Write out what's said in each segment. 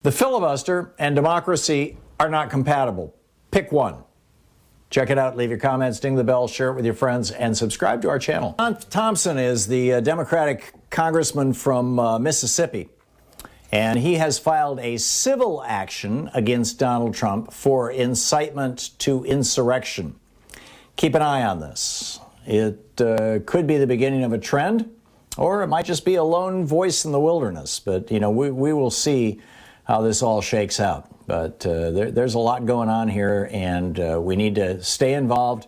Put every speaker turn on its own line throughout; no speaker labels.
The filibuster and democracy are not compatible. Pick one. Check it out. Leave your comments, ding the bell, share it with your friends, and subscribe to our channel. John Thompson is the Democratic congressman from Mississippi, and he has filed a civil action against Donald Trump for incitement to insurrection. Keep an eye on this. It could be the beginning of a trend, or it might just be a lone voice in the wilderness. But, you know, we will see how this all shakes out. But there's a lot going on here, and we need to stay involved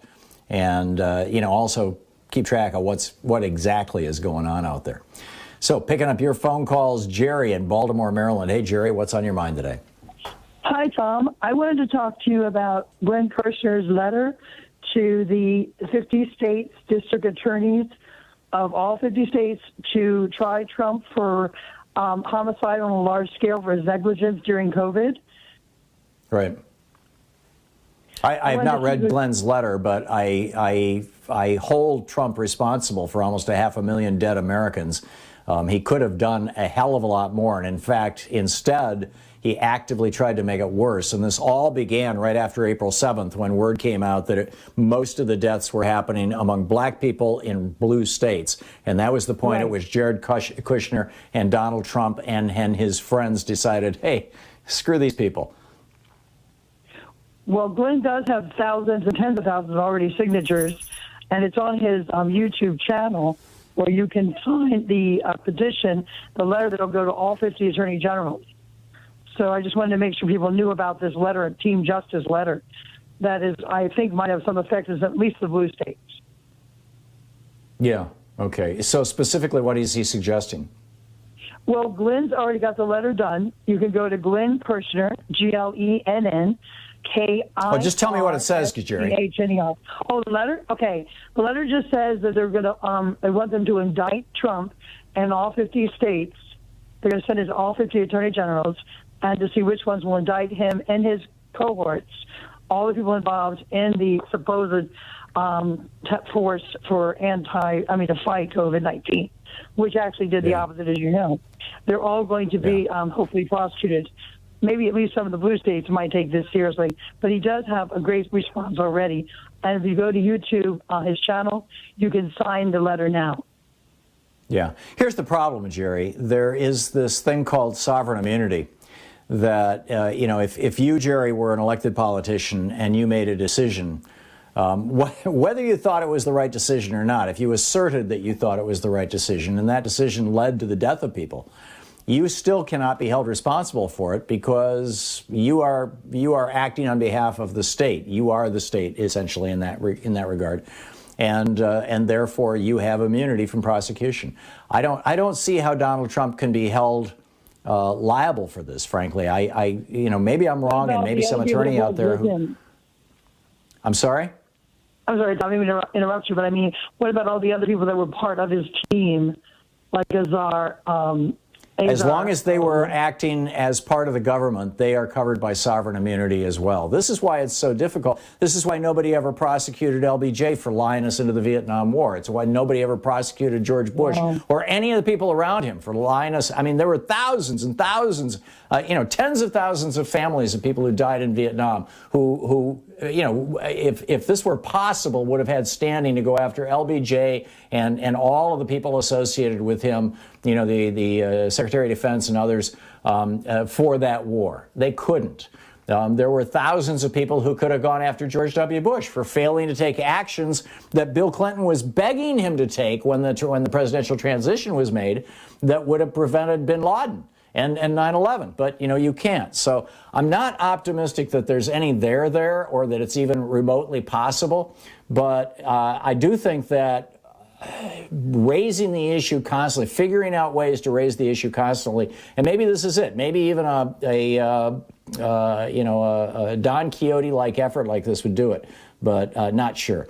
and, also keep track of what exactly is going on out there. So picking up your phone calls, Jerry in Baltimore, Maryland. Hey, Jerry, what's on your mind today?
Hi, Tom. I wanted to talk to you about Glenn Kirshner's letter to the 50 states district attorneys of all 50 states to try Trump for homicide on a large scale for his negligence during COVID.
Right. I have not read Glenn's letter, but I hold Trump responsible for almost 500,000 dead Americans. He could have done a hell of a lot more. And in fact, instead, he actively tried to make it worse. And this all began right after April 7th, when word came out that most of the deaths were happening among black people in blue states. And that was the point at which Jared Kushner and Donald Trump and his friends decided, hey, screw these people.
Well, Glenn does have thousands and tens of thousands already signatures, and it's on his YouTube channel where you can find the petition, the letter that will go to all 50 attorney generals. So I just wanted to make sure people knew about this letter, a Team Justice letter, that is, I think, might have some effect in at least the blue states.
Yeah, okay. So specifically, what is he suggesting?
Well, Glenn's already got the letter done. You can go to Glenn Kirshner, GLENN.
Oh, just tell me what it says, Jerry.
Oh, the letter? Okay. The letter just says that they're going to, they want them to indict Trump in all 50 states. They're going to send it to all 50 attorney generals and to see which ones will indict him and his cohorts, all the people involved in the supposed force for to fight COVID-19, which actually did the opposite, as you know. They're all going to be hopefully prosecuted. Maybe at least some of the blue states might take this seriously, but he does have a great response already. And if you go to YouTube on his channel, you can sign the letter now.
Yeah. Here's the problem, Jerry. There is this thing called sovereign immunity that, if you, Jerry, were an elected politician and you made a decision, whether you thought it was the right decision or not, if you asserted that you thought it was the right decision and that decision led to the death of people, you still cannot be held responsible for it because you are acting on behalf of the state. You are the state, essentially, in that regard, and therefore you have immunity from prosecution. I don't see how Donald Trump can be held liable for this. Frankly, maybe I'm wrong, and maybe some attorney out there who. I'm sorry.
I'm sorry, Tom, I didn't mean to interrupt you, but I mean, what about all the other people that were part of his team, like Azar?
As long as they were acting as part of the government, they are covered by sovereign immunity as well. This is why it's so difficult. This is why nobody ever prosecuted LBJ for lying us into the Vietnam War. It's why nobody ever prosecuted George Bush or any of the people around him for lying us. I mean, there were thousands and thousands, tens of thousands of families of people who died in Vietnam who if this were possible, would have had standing to go after LBJ and all of the people associated with him, the Secretary of Defense and others for that war. They couldn't. There were thousands of people who could have gone after George W. Bush for failing to take actions that Bill Clinton was begging him to take when the presidential transition was made that would have prevented bin Laden and 9/11, but you can't. So I'm not optimistic that there's any there or that it's even remotely possible, but I do think that raising the issue constantly, figuring out ways to raise the issue constantly, and maybe this is it. Maybe even a Don Quixote-like effort like this would do it, but not sure.